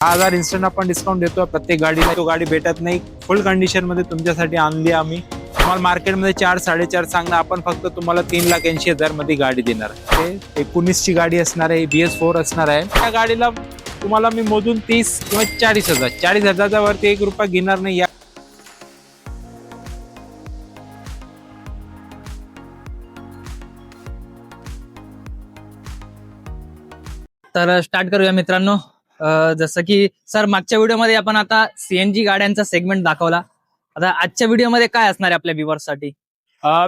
10,000 instant आपण discount देतो प्रत्येक गाडीला. तो गाडी भेटत नाही, फुल कंडिशन मध्ये तुमच्यासाठी आणली आम्ही. तुम्हाला मार्केटमध्ये 4-4.5 सांगणार, आपण फक्त तुम्हाला 3,80,000 मध्ये गाडी देणार. ते 19 ची गाडी असणार आहे, BS4 असणार आहे. त्या गाडीला तुम्हाला मी मोजून 30 किंवा 40,000 वरती 1 रुपया घेणार नाही. तर स्टार्ट करूया मित्रांनो. जसं की सर मागच्या व्हिडिओमध्ये आपण आता CNG गाड्यांचा सेगमेंट दाखवला. आता आजच्या व्हिडिओमध्ये काय असणार आहे आपल्या व्ह्युअर्ससाठी?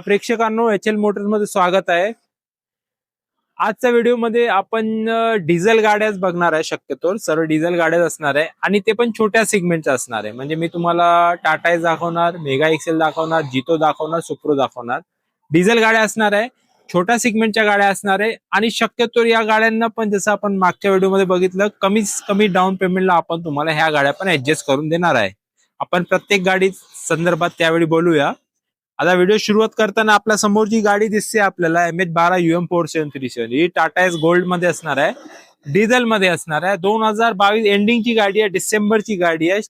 प्रेक्षकांनो, HL मोटर्स मध्ये स्वागत आहे. आजच्या व्हिडिओमध्ये आपण डिझेल गाड्याच बघणार आहे. शक्यतो सर्व डिझेल गाड्याच असणार आहे आणि ते पण छोट्या सेगमेंटच्या असणार आहे. म्हणजे मी तुम्हाला टाटा एस दाखवणार, मेगा एक्सेल दाखवणार, जितो दाखवणार, सुप्रो दाखवणार. डिझेल गाड्या असणार आहे, छोट्या सेगमेंटच्या गाड्या असणार आहे आणि शक्यतो या गाड्यांना पण जसं आपण मागच्या व्हिडिओमध्ये बघितलं, कमी डाऊन पेमेंटला आपण तुम्हाला ह्या गाड्या पण ऍडजस्ट करून देणार आहे. आपण प्रत्येक गाडी संदर्भात त्यावेळी बोलूया. आता व्हिडिओ सुरुवात करताना आपल्या समोर जी गाडी दिसते आपल्याला MH12 UM4737, ही टाटा एस गोल्ड मध्ये असणार आहे, डिझेल मध्ये असणार आहे. 2022 एंडिंगची गाडी आहे, डिसेंबरची गाडी आहे,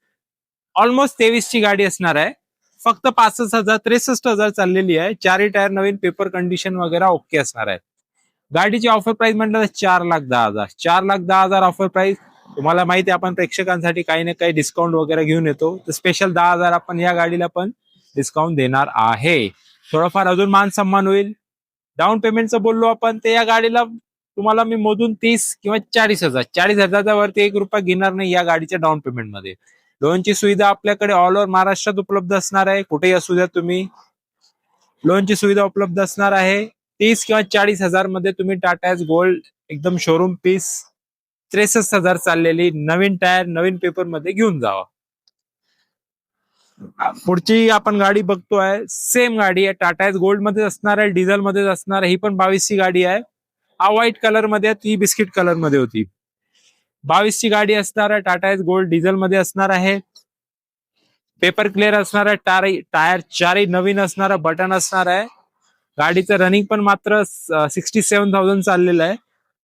ऑलमोस्ट 23 ची गाडी असणार आहे. फक्त 65,000-63,000 चाललेली आहे. 4 टायर नवीन, पेपर कंडिशन वगैरे ओके असणार आहे. गाडीची ऑफर प्राइस म्हटलं तर 4,10,000. 4,10,000 ऑफर प्राइस. तुम्हाला माहिती आहे आपण प्रेक्षकांसाठी काही ना काही डिस्काउंट वगैरे घेऊन येतो, तर स्पेशल 10,000 आपण या गाडीला पण डिस्काउंट देणार आहे. थोडंफार अजून मान सन्मान होईल. डाऊन पेमेंटचं बोललो आपण, ते या गाडीला तुम्हाला मी मोजून 30 किंवा 40,000 वरती 1 रुपया घेणार नाही या गाडीच्या डाऊन पेमेंट मध्ये. लोनची सुविधा आपल्याकडे ऑल ओव्हर महाराष्ट्रात उपलब्ध असणार आहे. कुठेही असू द्या तुम्ही, लोनची सुविधा उपलब्ध असणार आहे. 30 किंवा 40,000 मध्ये तुम्ही टाटा एस गोल्ड एकदम शोरूम पीस 63,000 चाललेली नवीन टायर नवीन पेपर मध्ये घेऊन जावा. पुढची आपण गाडी बघतोय, सेम गाडी आहे, टाटा एस गोल्ड मध्ये असणार आहे, डिझेल मध्ये असणार आहे. ही पण 22 ची गाडी आहे. हा व्हाईट कलर मध्ये, ती बिस्किट कलर मध्ये होती. 22 ची गाडी असणार आहे, टाटा एस गोल्ड डिझेल मध्ये असणार आहे. पेपर क्लिअर असणार आहे, टायर 4 नवीन असणार आहे, बटन असणार आहे. गाडीचं रनिंग पण मात्र 67,000 चाललेलं आहे.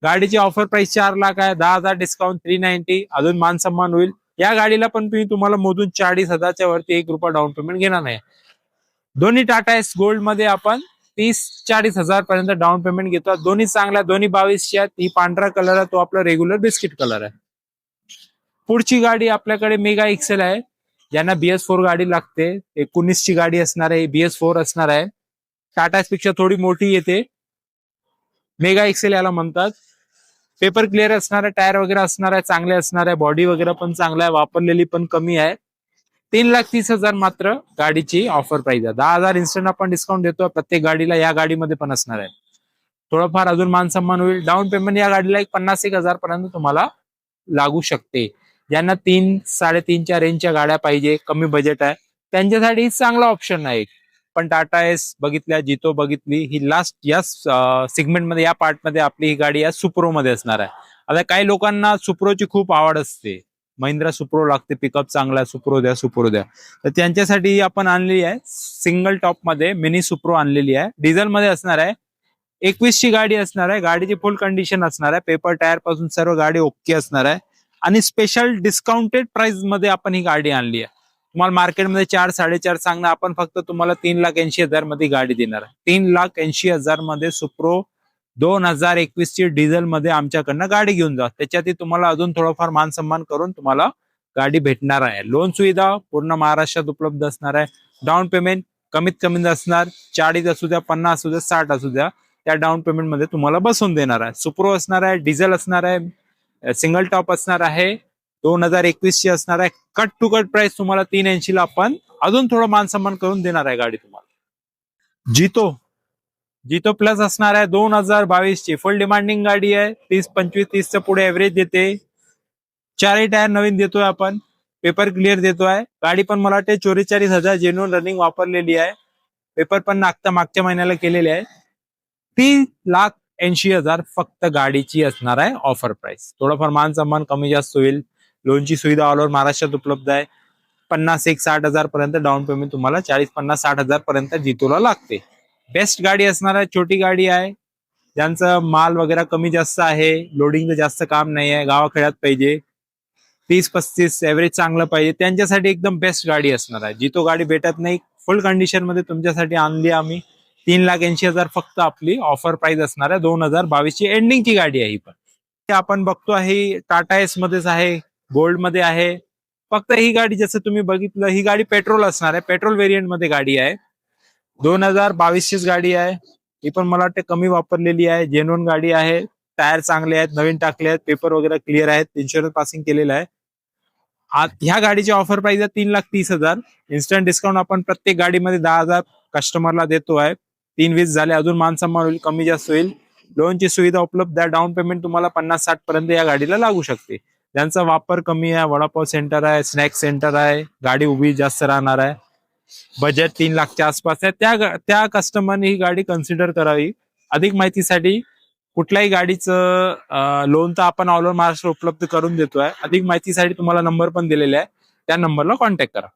गाडीची ऑफर प्राइस 4 लाख आहे. 10,000 डिस्काउंट 390, अजून मान सन्मान होईल. या गाडीला पण तुम्हाला मोजून 40,000 वरती 1 रुपया डाऊन पेमेंट घेणार नाही. दोन्ही टाटा एस गोल्ड मध्ये आपण 30-40,000 पर्यंत डाऊन पेमेंट घेतो. दोन्ही चांगल्या, दोन्ही 22 च्या. ती पांढरा कलर आहे, तो आपला रेग्युलर बिस्किट कलर आहे. पुढची गाडी आपल्याकडे मेगा एक्सेल आहे, ज्यांना BS4 गाडी लागते. 19 ची गाडी असणार आहे, BS4 असणार आहे. टाटा एस पेक्षा थोडी मोठी येते, मेगा एक्सेल याला म्हणतात. पेपर क्लिअर असणार आहे, टायर वगैरे असणार आहे, चांगले असणार आहे. बॉडी वगैरे पण चांगला आहे, वापरलेली पण कमी आहे. 3,30,000 मात्र गाडीची ऑफर प्राइस आहे. 10,000 इन्स्टंट आपण डिस्काउंट देतो प्रत्येक गाडीला, या गाडीमध्ये पण असणार आहे. थोडंफार अजून मान सन्मान होईल. डाऊन पेमेंट या गाडीला 50,000 पर्यंत तुम्हाला लागू शकते. ज्यांना 3-3.5च्या रेंजच्या गाड्या पाहिजे, कमी बजेट आहे, त्यांच्यासाठी चांगला ऑप्शन आहे. पण टाटा एस बघितल्या, जितो बघितली, ही लास्ट या सेगमेंटमध्ये, या पार्टमध्ये आपली ही गाडी या सुप्रो मध्ये असणार आहे. आता काही लोकांना सुप्रोची खूप आवड असते, महिंद्रा सुप्रो लागते, पिकअप चांगला आहे, सुप्रो द्या. तर त्यांच्यासाठी आपण आणलेली आहे सिंगल टॉप मध्ये मिनी सुप्रो आणलेली आहे. डिझेल मध्ये असणार आहे. 21 ची गाडी असणार आहे. गाडीची फुल कंडिशन असणार आहे, पेपर टायर पासून सर्व गाडी ओके असणार आहे आणि स्पेशल डिस्काउंटेड प्राइस मध्ये आपण ही गाडी आणली आहे. तुम्हाला मार्केटमध्ये 4-4.5 सांगणार, आपण फक्त तुम्हाला 3,80,000 मध्ये गाडी देणार आहे. 3,80,000 मध्ये सुप्रो 2021 ची डिझेल मध्ये आमच्याकडनं गाडी घेऊन जा. त्याच्यातही तुम्हाला अजून थोडंफार मान सन्मान करून तुम्हाला गाडी भेटणार आहे. लोन सुविधा पूर्ण महाराष्ट्रात उपलब्ध असणार आहे. डाऊन पेमेंट कमीत कमी असणार, 40 असू द्या, 50 असू द्या, 60 असू द्या, त्या डाऊन पेमेंट मध्ये तुम्हाला बसवून देणार आहे. सुप्रो असणार आहे, डिझेल असणार आहे, सिंगल टॉप असणार आहे, 2021 ची असणार आहे. कट टू कट प्राइस तुम्हाला 380 ला आपण अजून थोडं मान सन्मान करून देणार आहे गाडी तुम्हाला. जितो प्लस असणार आहे, 2022 ची फुल डिमांडिंग गाडी आहे. 30-25-30 पुढे एव्हरेज देते. 4 टायर नवीन देतोय आपण, पेपर क्लिअर देतोय. गाडी पण मला वाटते 44,000 जेन्युइन रनिंग वापरलेली आहे. पेपर पण मागच्या महिन्याला केलेले आहे. 3,80,000 फक्त गाडीची असणार आहे ऑफर प्राइस. थोडंफार मान सन्मान कमी जास्त होईल. लोनची सुविधा ऑल ओव्हर महाराष्ट्रात उपलब्ध आहे. 50-60,000 पर्यंत डाऊन पेमेंट तुम्हाला 40-50-60,000 पर्यंत जितोला लागते. बेस्ट गाडी असणार आहे, छोटी गाडी आहे, ज्यांचं माल वगैरे कमी जास्त आहे, लोडिंगचं जास्त काम नाही आहे, गावाखेड्यात पाहिजे, 30-35 एव्हरेज चांगलं पाहिजे त्यांच्यासाठी एकदम बेस्ट गाडी असणार आहे. जी तो गाडी भेटत नाही फुल कंडिशन मध्ये तुमच्यासाठी आणली आम्ही. 3,80,000 फक्त आपली ऑफर प्राइस असणार आहे. 2022 ची एंडिंगची गाडी आहे ही पण. हे आपण बघतो आहे टाटा एस मध्येच आहे, गोल्ड मध्ये आहे. फक्त ही गाडी जसं तुम्ही बघितलं ही गाडी पेट्रोल असणार आहे, पेट्रोल व्हेरियंट मध्ये गाडी आहे. 2022 चीच गाडी आहे. ही पण मला वाटते कमी वापरलेली आहे, जेन्युइन गाडी आहे. टायर चांगले आहेत, नवीन टाकले आहेत, पेपर वगैरे क्लिअर आहेत, इन्शुरन्स पासिंग केलेलं आहे. ह्या गाडीची ऑफर प्राइस आहे 3,30,000. इन्स्टंट डिस्काउंट आपण प्रत्येक गाडीमध्ये 10,000 कस्टमरला देतो आहे. 3-20 झाले, अजून मानसन्मान होईल, कमी जास्त होईल. लोनची सुविधा उपलब्ध आहे. डाऊन पेमेंट तुम्हाला 50-60 पर्यंत या गाडीला लागू शकते. त्यांचा वापर कमी आहे, वडापाव सेंटर आहे, स्नॅक सेंटर आहे, गाडी उभी जास्त राहणार आहे. बजेट 3,00,000च्या आसपास आहे. त्या कस्टमरने ही गाडी कन्सिडर करावी. अधिक माहितीसाठी कुठल्याही गाडीचं लोन तर आपण ऑल ओव्हर महाराष्ट्र उपलब्ध करून देतोय. अधिक माहितीसाठी तुम्हाला नंबर पण दिलेला आहे, त्या नंबरला कॉन्टॅक्ट करा.